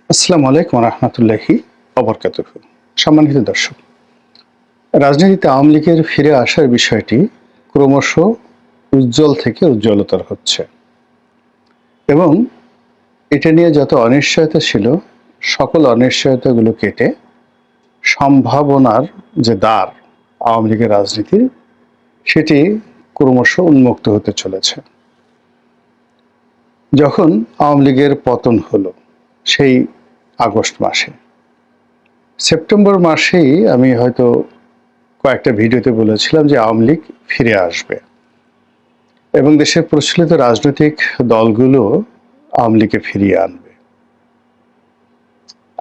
আসসালামু আলাইকুম রহমতুল্লাহি অবরকাতুহু। সম্মানিত দর্শক, রাজনীতিতে আওয়ামী লীগের ফিরে আসার বিষয়টি ক্রমশ উজ্জ্বল থেকে উজ্জ্বলতর হচ্ছে এবং এটা নিয়ে যত অনিশ্চয়তা ছিল সকল অনিশ্চয়তাগুলো কেটে সম্ভাবনার যে দ্বার আওয়ামী লীগের রাজনীতির, সেটি ক্রমশ উন্মুক্ত হতে চলেছে। যখন আওয়ামী লীগের পতন হলো সেই আগস্ট মাসে, সেপ্টেম্বর মাসেই আমি হয়তো কয়েকটা ভিডিওতে বলেছিলাম যে আওয়ামী লীগ ফিরে আসবে এবং দেশের প্রচলিত রাজনৈতিক দলগুলো আওয়ামী লীগকে ফিরিয়ে আনবে।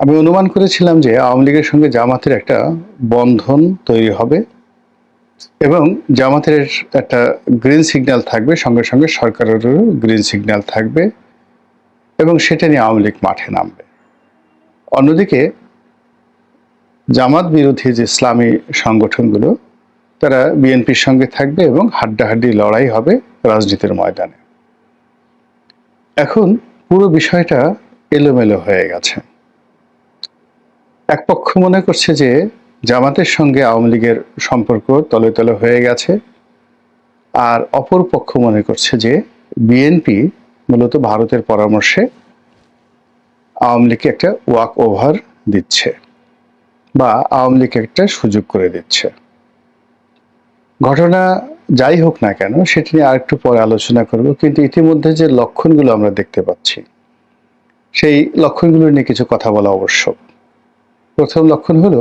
আমি অনুমান করেছিলাম যে আওয়ামী লীগের সঙ্গে জামাতের একটা বন্ধন তৈরি হবে এবং জামাতের একটা গ্রিন সিগন্যাল থাকবে, সঙ্গে সঙ্গে সরকারেরও গ্রিন সিগন্যাল থাকবে এবং সেটা নিয়ে আওয়ামী লীগ মাঠে নামবে। অন্যদিকে জামাত বিরোধী যে ইসলামী সংগঠনগুলো, তারা বিএনপির সঙ্গে থাকবে এবং হাড্ডাহাড্ডি লড়াই হবে রাজনীতির ময়দানে। এখন পুরো বিষয়টা এলোমেলো হয়ে গেছে। এক পক্ষ মনে করছে যে জামাতের সঙ্গে আওয়ামী লীগের সম্পর্ক তলে তলে হয়ে গেছে, আর অপর পক্ষ মনে করছে যে বিএনপি মূলত ভারতের পরামর্শে আওয়ামী লীগকে একটা ওয়াক ওভার দিচ্ছে বা আওয়ামী লীগকে একটা সুযোগ করে দিচ্ছে। ঘটনা যাই হোক না কেন, সেটি নিয়ে আরেকটু পরে আলোচনা করব, কিন্তু ইতিমধ্যে যে লক্ষণগুলো আমরা দেখতে পাচ্ছি সেই লক্ষণগুলো নিয়ে কিছু কথা বলা আবশ্যক। প্রথম লক্ষণ হলো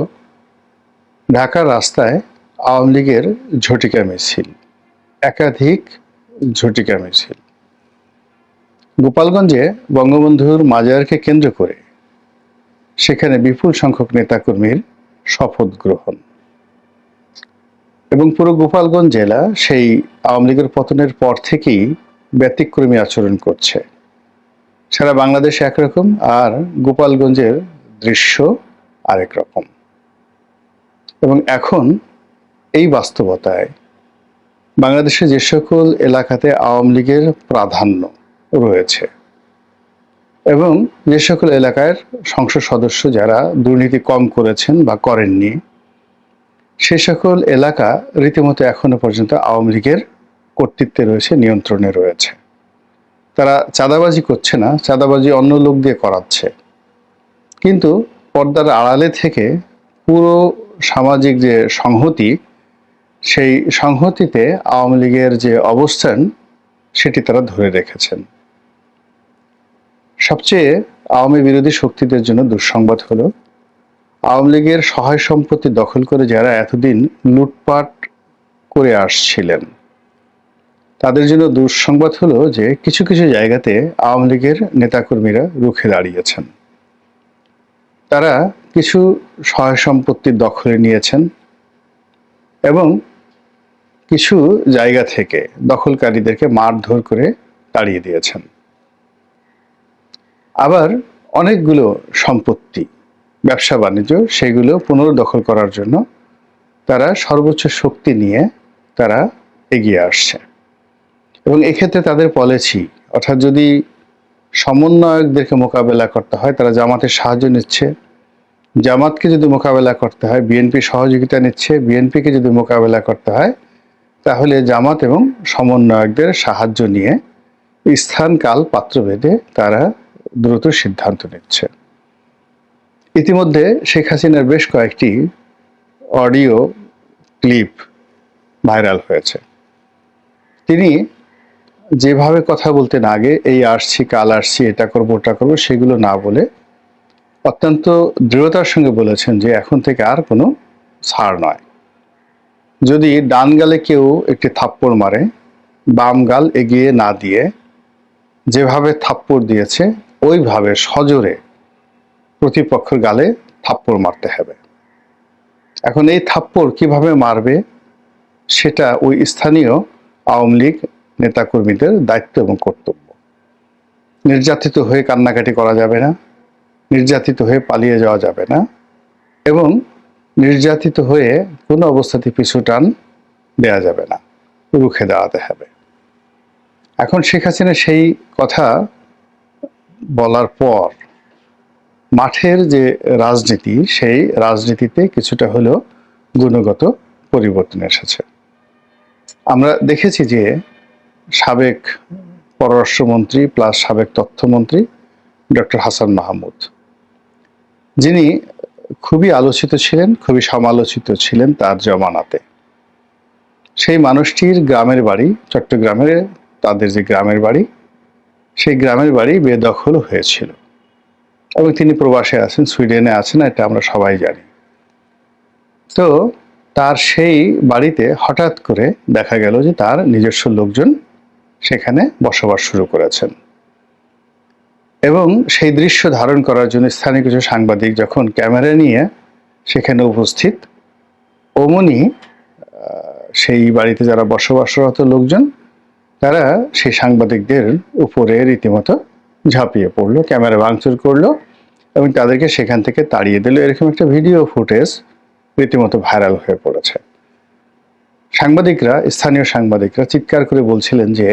ঢাকার রাস্তায় আওয়ামী লীগের ঝটিকা মিছিল, একাধিক ঝটিকা মিছিল। গোপালগঞ্জে বঙ্গবন্ধুর মাজারকে কেন্দ্র করে সেখানে বিপুল সংখ্যক নেতাকর্মীর শপথ গ্রহণ এবং পুরো গোপালগঞ্জ জেলা সেই আওয়ামী লীগের পতনের পর থেকেই ব্যতিক্রমী আচরণ করছে। সারা বাংলাদেশে একরকম, আর গোপালগঞ্জের দৃশ্য আরেক রকম। এবং এখন এই বাস্তবতায় বাংলাদেশে যে সকল এলাকাতে আওয়ামী লীগের প্রাধান্য রয়েছে এবং যে সকল এলাকার সংসদ সদস্য যারা দুর্নীতি কম করেছেন বা করেননি, সে সকল এলাকা রীতিমতো এখনো পর্যন্ত আওয়ামী লীগের কর্তৃত্বে রয়েছে, নিয়ন্ত্রণে রয়েছে। তারা চাঁদাবাজি করছে না, চাঁদাবাজি অন্য লোক দিয়ে করাচ্ছে, কিন্তু পর্দার আড়ালে থেকে পুরো সামাজিক যে সংহতি, সেই সংহতিতে আওয়ামী লীগের যে অবস্থান সেটি তারা ধরে রেখেছেন। সবচেয়ে আওয়ামী বিরোধী শক্তিদের জন্য দুঃসংবাদ হলো আওয়ামী লীগের সহায় সম্পত্তি দখল করে যারা এতদিন লুটপাট করে আসছিলেন, তাদের জন্য দুঃসংবাদ হলো যে কিছু কিছু জায়গাতে আওয়ামী লীগের নেতাকর্মীরা রুখে দাঁড়িয়েছেন। তারা কিছু সহায় সম্পত্তির দখলে নিয়েছেন এবং কিছু জায়গা থেকে দখলকারীদেরকে মারধর করে তাড়িয়ে দিয়েছেন। আবার অনেকগুলো সম্পত্তি, ব্যবসা বাণিজ্য, সেগুলো পুনর্দখল করার জন্য তারা সর্বোচ্চ শক্তি নিয়ে তারা এগিয়ে আসছে। এবং এক্ষেত্রে তাদের পলিসি, অর্থাৎ যদি সমন্বয়কদেরকে মোকাবেলা করতে হয় তারা জামাতের সাহায্য নিচ্ছে, জামাতকে যদি মোকাবেলা করতে হয় বিএনপি সহযোগিতা নিচ্ছে, বিএনপিকে যদি মোকাবেলা করতে হয় তাহলে জামাত এবং সমন্বয়কদের সাহায্য নিয়ে স্থান কাল পাত্রভেদে তারা দ্রুত সিদ্ধান্ত নিচ্ছে। ইতিমধ্যে শেখ হাসিনার বেশ কয়েকটি অডিও ক্লিপ ভাইরাল হয়েছে। তিনি যেভাবে কথা বলতেন আগে, এই আসছি কাল আসছি, এটা করবো ওটা করবো, সেগুলো না বলে অত্যন্ত দৃঢ়তার সঙ্গে বলেছেন যে এখন থেকে আর কোনো ছাড় নয়। যদি ডান গালে কেউ একটি থাপ্পড় মারে, বাম গাল এগিয়ে না দিয়ে যেভাবে থাপ্পড় দিয়েছে ওইভাবে সজোরে প্রতিপক্ষের গালে থাপ্পড় মারতে হবে। এখন এই থাপ্পড় কিভাবে মারবে সেটা ওই স্থানীয় আওয়ামী লীগ নেতাকর্মীদের দায়িত্ব এবং কর্তব্য। নির্যাতিত হয়ে কান্নাকাটি করা যাবে না, নির্যাতিত হয়ে পালিয়ে যাওয়া যাবে না এবং নির্যাতিত হয়ে কোনো অবস্থাতে পিছু টান দেওয়া যাবে না, রুখে দাঁড়াতে হবে। এখন শেখ হাসিনা সেই কথা বলার পর মাঠের যে রাজনীতি, সেই রাজনীতিতে কিছুটা হলেও গুণগত পরিবর্তন এসেছে। আমরা দেখেছি যে সাবেক পররাষ্ট্রমন্ত্রী প্লাস সাবেক তথ্যমন্ত্রী ডক্টর হাসান মাহমুদ, যিনি খুবই আলোচিত ছিলেন, খুবই সমালোচিত ছিলেন তার জমানাতে, সেই মানুষটির গ্রামের বাড়ি চট্টগ্রামের, তাদের যে গ্রামের বাড়ি, সেই গ্রামের বাড়ি বেদখল হয়েছিল এবং তিনি প্রবাসে আছেন, সুইডেনে আছেন, এটা আমরা সবাই জানি। তো তার সেই বাড়িতে হঠাৎ করে দেখা গেল যে তার নিজস্ব লোকজন সেখানে বসবাস শুরু করেছেন এবং সেই দৃশ্য ধারণ করার জন্য স্থানীয় কিছু সাংবাদিক যখন ক্যামেরা নিয়ে সেখানে উপস্থিত, অমনি সেই বাড়িতে যারা বসবাসরত লোকজন তারা সেই সাংবাদিকদের উপরে রীতিমতো ঝাঁপিয়ে পড়লো, ক্যামেরা ভাঙচুর করলো এবং তাদেরকে সেখান থেকে তাড়িয়ে দিল। এরকম একটা ভিডিও ফুটেজ রীতিমতো ভাইরাল হয়ে পড়েছে। সাংবাদিকরা, স্থানীয় সাংবাদিকরা চিৎকার করে বলছিলেন যে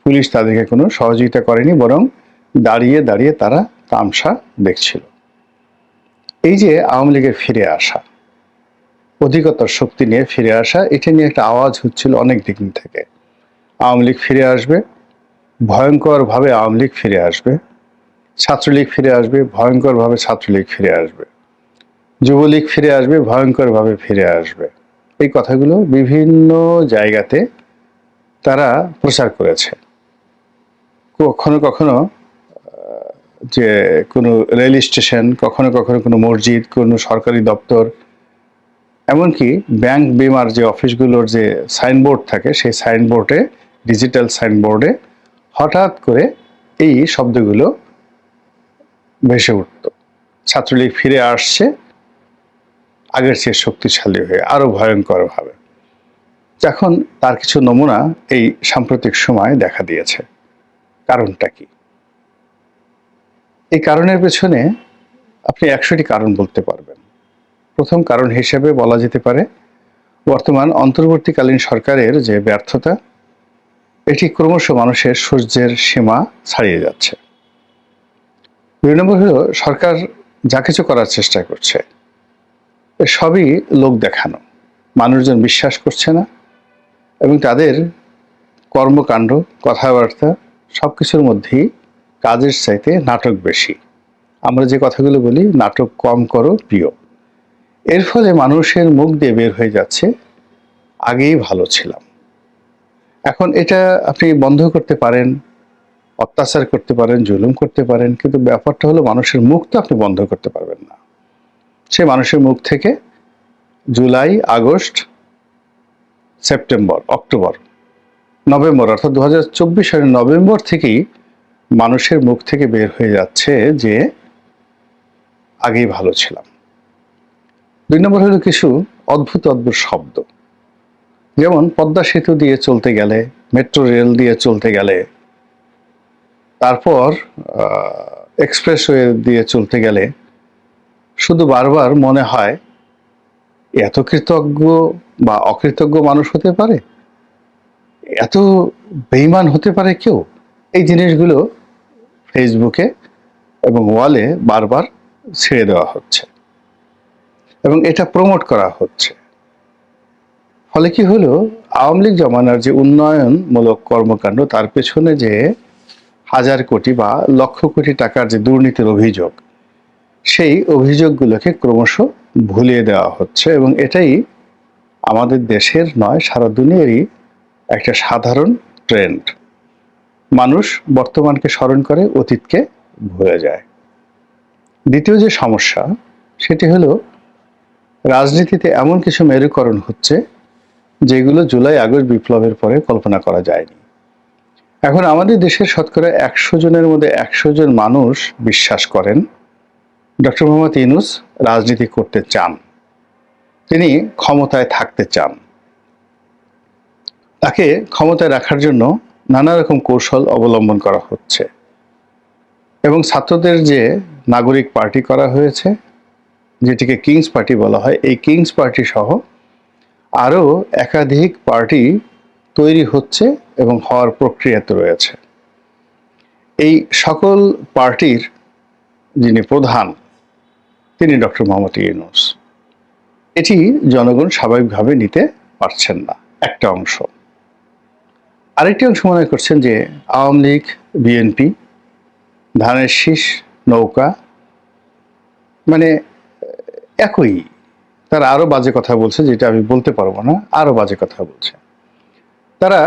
পুলিশ তাদেরকে কোনো সহযোগিতা করেনি, বরং দাঁড়িয়ে দাঁড়িয়ে তারা তামসা দেখছিল। এই যে আওয়ামী লীগের ফিরে আসা, অধিকতর শক্তি নিয়ে ফিরে আসা, এটা নিয়ে একটা আওয়াজ হচ্ছিল অনেক দিন থেকে। আওয়ামী লীগ ফিরে আসবে, ভয়ঙ্করভাবে আওয়ামী লীগ ফিরে আসবে, ছাত্রলীগ ফিরে আসবে, ভয়ঙ্করভাবে ছাত্রলীগ ফিরে আসবে, যুবলীগ ফিরে আসবে, ভয়ঙ্করভাবে ফিরে আসবে। এই কথাগুলো বিভিন্ন জায়গাতে তারা প্রচার করেছে। কখনো কখনো যে কোনো রেল স্টেশন, কখনো কখনো কোনো মসজিদ, কোনো সরকারি দপ্তর, এমনকি ব্যাংক বিমার যে অফিসগুলোর যে সাইনবোর্ড থাকে, সেই সাইনবোর্ডে, ডিজিটাল সাইনবোর্ডে হঠাৎ করে এই শব্দগুলো ভেসে উঠত। ছাত্রলীগ ফিরে আসছে আগের চেয়ে শক্তিশালী হয়ে, আরো ভয়ঙ্করভাবে। এখন তার কিছু নমুনা এই সাম্প্রতিক সময়ে দেখা দিয়েছে। কারণটা কি? এই কারণের পেছনে আপনি 100টি কারণ বলতে পারবেন। প্রথম কারণ হিসেবে বলা যেতে পারে বর্তমান অন্তর্বর্তীকালীন সরকারের যে ব্যর্থতা, এটি ক্রমশ মানুষের সহ্যের সীমা ছাড়িয়ে যাচ্ছে। 2 নম্বর হলো সরকার যা কিছু করার চেষ্টা করছে সবই লোক দেখানো, মানুষজন বিশ্বাস করছে না এবং তাদের কর্মকাণ্ড, কথাবার্তা সবকিছুর মধ্যেই কাজের চাইতে নাটক বেশি। আমরা যে কথাগুলো বলি, নাটক কম করো প্রিয়। এর ফলে মানুষের মুখ দিয়ে বের হয়ে যাচ্ছে আগেই ভালো ছিলাম। এখন এটা আপনি বন্ধ করতে পারেন, অত্যাচার করতে পারেন, জুলুম করতে পারেন, কিন্তু ব্যাপারটা হলো মানুষের মুখ তো আপনি বন্ধ করতে পারবেন না। সে মানুষের মুখ থেকে July, August, September, October, November, অর্থাৎ 2024 সালের নভেম্বর থেকেই মানুষের মুখ থেকে বের হয়ে যাচ্ছে যে আগেই ভালো ছিলাম। 2 নম্বর হলো কিছু অদ্ভুত অদ্ভুত শব্দ, যেমন পদ্মা সেতু দিয়ে চলতে গেলে, মেট্রো রেল দিয়ে চলতে গেলে, তারপর এক্সপ্রেসওয়ে দিয়ে চলতে গেলে শুধু বারবার মনে হয় এত কৃতজ্ঞ বা অকৃতজ্ঞ মানুষ হতে পারে, এত বেঈমান হতে পারে কেউ। এই জিনিসগুলো ফেসবুকে এবং ওয়ালে বারবার ছেড়ে দেওয়া হচ্ছে এবং এটা প্রমোট করা হচ্ছে। ফলে কি হলো, আওয়ামী লীগ জমানার যে উন্নয়নমূলক কর্মকাণ্ড, তার পেছনে যে হাজার কোটি বা লক্ষ কোটি টাকার যে দুর্নীতির অভিযোগ, সেই অভিযোগগুলোকে ক্রমশ ভুলিয়ে দেওয়া হচ্ছে এবং এটাই আমাদের দেশের নয়, সারা দুনিয়ারই একটা সাধারণ ট্রেন্ড। মানুষ বর্তমানকে স্মরণ করে, অতীতকে ভুলে যায়। দ্বিতীয় যে সমস্যা, সেটি হলো রাজনীতিতে এমন কিছু মেরুকরণ হচ্ছে যেগুলো জুলাই আগস্ট বিপ্লবের পরে কল্পনা করা যায়নি। এখন আমাদের দেশের শতকরা 100 জনের মধ্যে 100 জন মানুষ বিশ্বাস করেন ডক্টর মোহাম্মদ ইউনূস রাজনীতি করতে চান, তিনি ক্ষমতায় থাকতে চান। তাকে ক্ষমতায় রাখার জন্য নানা রকম কৌশল অবলম্বন করা হচ্ছে এবং ছাত্রদের যে নাগরিক পার্টি করা হয়েছে, যেটিকে কিংস পার্টি বলা হয়, এই কিংস পার্টি সহ আরও একাধিক পার্টি তৈরি হচ্ছে এবং হওয়ার প্রক্রিয়াতে রয়েছে। এই সকল পার্টির যিনি প্রধান, তিনি ডক্টর মোহাম্মদ ইউনূস। এটি জনগণ স্বাভাবিকভাবে নিতে পারছেন না একটা অংশ। আরেকটি অংশ মনে করছেন যে আওয়ামী লীগ, বিএনপি, ধানের শীষ, নৌকা, মানে একই। তারা আরো বাজে কথা বলছে, যেটা আমি বলতে পারবো না, আরো বাজে কথা বলছে। তারা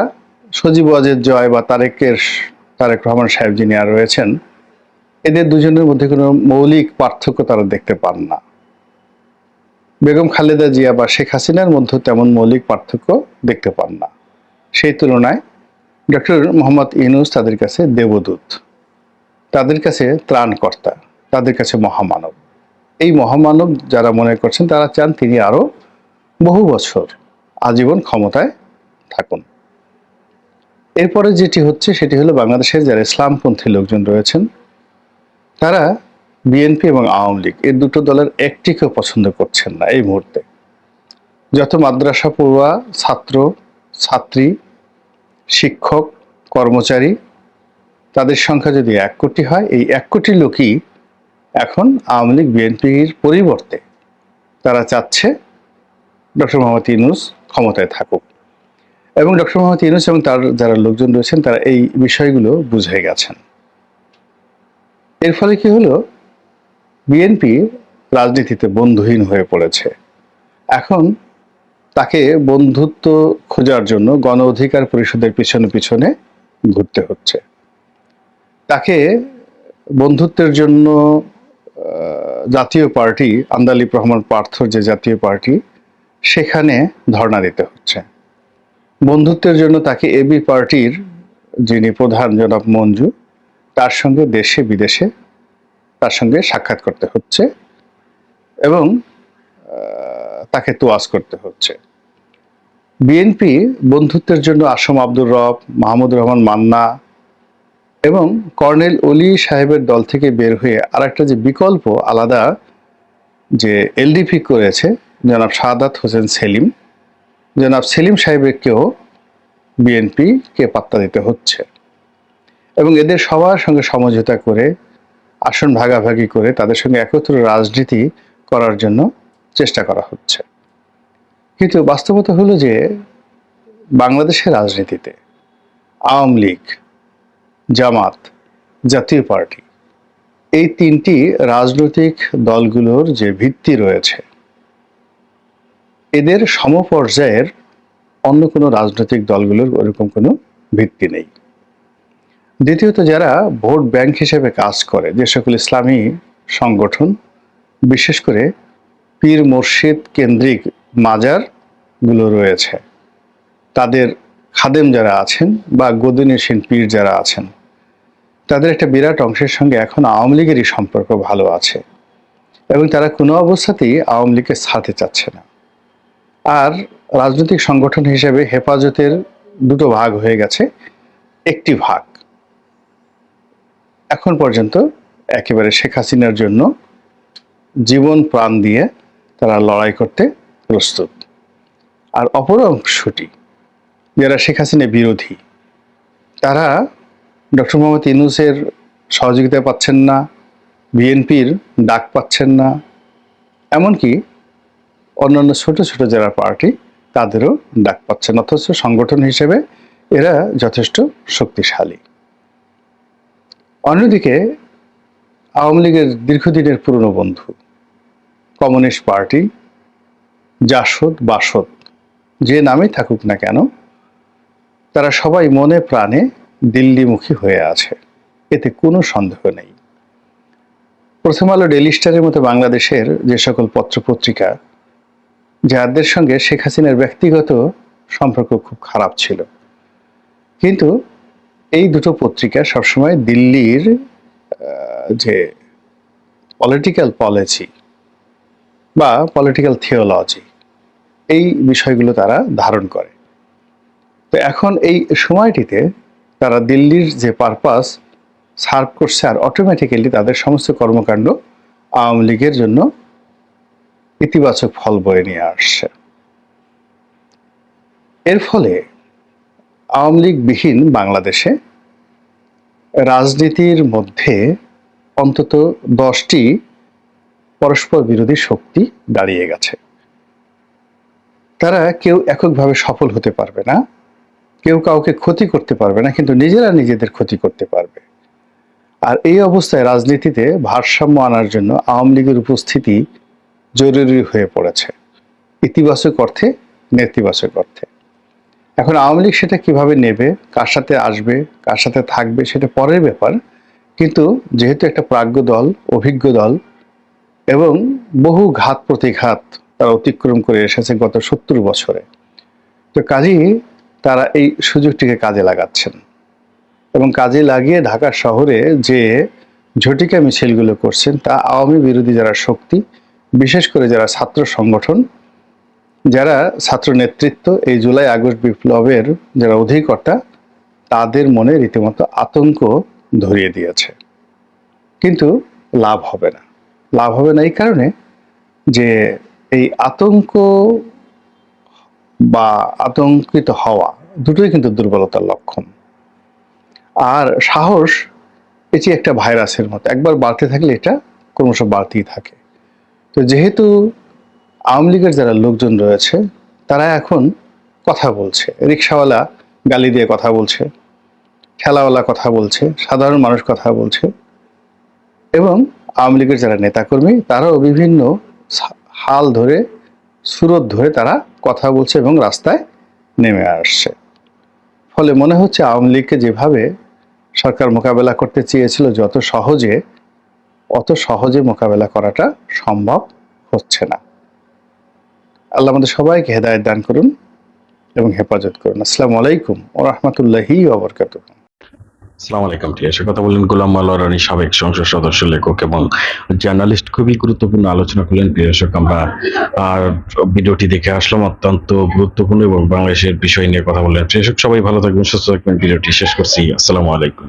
সজীব ওয়াজেদ জয় বা তারেক রহমান সাহেব যিনি আর রয়েছেন, এদের দুজনের মধ্যে কোনো মৌলিক পার্থক্য তারা দেখতে পান না। বেগম খালেদা জিয়া বা শেখ হাসিনার মধ্যে তেমন মৌলিক পার্থক্য দেখতে পান না। সেই তুলনায় ডক্টর মোহাম্মদ ইউনূস তাদের কাছে দেবদূত, তাদের কাছে ত্রাণকর্তা, তাদের কাছে মহামানব। এই মহামানব যারা মনে করছেন, তারা চান তিনি আরো বহু বছর আজীবন ক্ষমতায় থাকুন। এরপরে যেটি হচ্ছে সেটি হলো, বাংলাদেশের যারা ইসলামপন্থী লোকজন রয়েছেন, তারা বিএনপি এবং আওয়ামী লীগ এই দুটো দলের একটিকেও পছন্দ করছেন না এই মুহূর্তে। যত মাদ্রাসা পড়ুয়া, ছাত্র, ছাত্রী, শিক্ষক, কর্মচারী, তাদের সংখ্যা যদি 1 কোটি হয়, এই 1 কোটি লোকই এখন আওয়ামী লীগ, বিএনপির পরিবর্তে তারা চাচ্ছে ডক্টর মোহাম্মদ ইউনূস ক্ষমতায় থাকুক। এবং ডক্টর মোহাম্মদ ইউনূস এবং তার যারা লোকজন রয়েছেন, তারা এই বিষয়গুলো বুঝে গেছেন। এর ফলে কি হলো, বিএনপি রাজনীতিতে বন্ধুহীন হয়ে পড়েছে। এখন তাকে বন্ধুত্ব খোঁজার জন্য গণ অধিকার পরিষদের পিছনে পিছনে ঘুরতে হচ্ছে। তাকে বন্ধুত্বের জন্য জাতীয় পার্টি, আন্দালিব রহমান পার্থর যে জাতীয় পার্টি, সেখানে ধর্ণা দিতে হচ্ছে। বন্ধুত্বের জন্য তাকে এবি পার্টির যিনি প্রধান জনাব মঞ্জু, তার সঙ্গে দেশে বিদেশে তার সঙ্গে সাক্ষাৎ করতে হচ্ছে এবং তাকে তোয়াজ করতে হচ্ছে। বিএনপি বন্ধুত্বের জন্য আসম আব্দুর রব, মাহমুদুর রহমান মান্না এবং কর্নেল অলি সাহেবের দল থেকে বের হয়ে আরেকটা যে বিকল্প আলাদা যে এলডিপি করেছে জনাব সাদাত হোসেন সেলিম, জনাব সেলিম সাহেবকেও বিএনপিকে পাত্তা দিতে হচ্ছে এবং এদের সবার সঙ্গে সমঝোতা করে, আসন ভাগাভাগি করে তাদের সঙ্গে একত্র রাজনীতি করার জন্য চেষ্টা করা হচ্ছে। কিন্তু বাস্তবতা হলো যে বাংলাদেশের রাজনীতিতে আওয়ামী লীগ, জামাত, জাতীয় পার্টি, এই 3টি রাজনৈতিক দলগুলোর যে ভিত্তি রয়েছে, এদের সমপর্যায়ের অন্য কোনো রাজনৈতিক দলগুলোর ওরকম কোনো ভিত্তি নেই। দ্বিতীয়ত, যারা ভোট ব্যাংক হিসেবে কাজ করে, যে সকল ইসলামী সংগঠন, বিশেষ করে পীর মুর্শিদ কেন্দ্রিক মাজারগুলো রয়েছে, তাদের খাদেম যারা আছেন বা গদিনশীন পীর যারা আছেন, তাদের একটা বিরাট অংশের সঙ্গে এখন আওয়ামী লীগেরই সম্পর্ক ভালো আছে এবং তারা কোনো অবস্থাতেই আওয়ামী লীগকে ছাড়তে চাচ্ছে না। আর রাজনৈতিক সংগঠন হিসেবে হেফাজতের 2টো ভাগ হয়ে গেছে, একটি ভাগ এখন পর্যন্ত একেবারে শেখ হাসিনার জন্য জীবন প্রাণ দিয়ে তারা লড়াই করতে প্রস্তুত। আর অপর অংশটি যারা শেখ হাসিনা বিরোধী, তারা ডক্টর মোহাম্মদ ইউনূসের সহযোগিতা পাচ্ছেন না, বিএনপির ডাক পাচ্ছেন না, এমনকি অন্যান্য ছোট ছোট যারা পার্টি, তাদেরও ডাক পাচ্ছেন, অথচ সংগঠন হিসেবে এরা যথেষ্ট শক্তিশালী। অন্যদিকে আওয়ামী লীগের দীর্ঘদিনের পুরনো বন্ধু কমিউনিস্ট পার্টি, জাসদ, বাসদ, যে নামে থাকুক না কেন, তারা সবাই মনে প্রাণে দিল্লিমুখী হয়ে আছে, এতে কোনো সন্দেহ নেই। প্রথম আলো, ডেইলি স্টারের মতো বাংলাদেশের যে সকল পত্রপত্রিকা, যাদের সঙ্গে শেখ হাসিনার ব্যক্তিগত সম্পর্ক খুব খারাপ ছিল, কিন্তু এই দুটো পত্রিকা সবসময় দিল্লির যে পলিটিক্যাল পলিসি বা পলিটিক্যাল থিওলজি, এই বিষয়গুলো তারা ধারণ করে। তো এখন এই সময়টিতে তারা দিল্লির যে পারপাস সার্ভ করছে, আর অটোমেটিক্যালি তাদের সমস্ত কর্মকাণ্ড আওয়ামী লীগের জন্য ইতিবাচক ফল বয়ে নিয়ে আসছে। এর ফলে আওয়ামী লীগবিহীন বাংলাদেশে রাজনীতির মধ্যে অন্তত 10টি পরস্পর বিরোধী শক্তি দাঁড়িয়ে গেছে। তারা কেউ এককভাবে সফল হতে পারবে না, কেউ কাউকে ক্ষতি করতে পারবে না, কিন্তু নিজেরা নিজেদের ক্ষতি করতে পারবে। আর এই অবস্থায় রাজনীতিতে ভারসাম্য আনার জন্য আওয়ামী লীগের উপস্থিতি জরুরি হয়ে পড়েছে, ইতিবাচক অর্থে, নেতিবাচক অর্থে। এখন আওয়ামী লীগ সেটা কিভাবে নেবে, কার সাথে আসবে, কার সাথে থাকবে, সেটা পরের ব্যাপার। কিন্তু যেহেতু একটা প্রাজ্ঞ দল, অভিজ্ঞ দল এবং বহু ঘাত প্রতিঘাত তারা অতিক্রম করে এসেছে গত 70 বছরে, তো কাজেই তারা এই সুযোগটিকে কাজে লাগাচ্ছেন এবং কাজে লাগিয়ে ঢাকা শহরে যে ঝটিকা মিছিলগুলো করছেন তা আওয়ামী বিরোধী যারা শক্তি, বিশেষ করে যারা ছাত্র সংগঠন, যারা ছাত্র নেতৃত্ব, এই জুলাই আগস্ট বিপ্লবের যারা অধিকর্তা, তাদের মনে রীতিমতো আতঙ্ক ধরিয়ে দিয়েছে। কিন্তু লাভ হবে না। লাভ হবে না এই কারণে যে এই আতঙ্ক বা আতঙ্কিত হওয়া দুটোই কিন্তু দুর্বলতার লক্ষণ। আর সাহস এটি একটা ভাইরাসের মতো, একবার বাড়তে থাকলে এটা ক্রমশ বাড়তেই থাকে। তো যেহেতু আওয়ামী লীগের যারা লোকজন রয়েছে তারা এখন কথা বলছে, রিক্সাওয়ালা গালি দিয়ে কথা বলছে, ঠেলাওয়ালা কথা বলছে, সাধারণ মানুষ কথা বলছে, এবং আওয়ামী লীগের যারা নেতাকর্মী তারাও বিভিন্ন হাল ধরে, সুরত ধরে তারা কথা বলছে এবং রাস্তায় নেমে আসছে। ফলে মনে হচ্ছে আওয়ামী লীগকে যেভাবে সরকার মোকাবেলা করতে চেয়েছিল অত সহজে মোকাবেলা করাটা সম্ভব হচ্ছে না। আল্লাহ আমাদের সবাইকে হেদায়েত দান করুন এবং হেফাজত করুন। আসসালামু আলাইকুম ওয়া রাহমাতুল্লাহি ওয়া বারাকাতুহু। আসসালামু আলাইকুম। ঠিক আছে, কথা বললেন গোলাম মাওলা রানী, সাবেক সংসদ সদস্য, লেখক এবং জার্নালিস্ট। খুবই গুরুত্বপূর্ণ আলোচনা করলেন প্রিয় দর্শক। আমরা ভিডিওটি দেখে আসলাম, অত্যন্ত গুরুত্বপূর্ণ এবং বাংলাদেশের বিষয় নিয়ে কথা বললেন। প্রিয় দর্শক, সবাই ভালো থাকবেন, সুস্থ থাকবেন। ভিডিওটি শেষ করছি। আসসালামু আলাইকুম।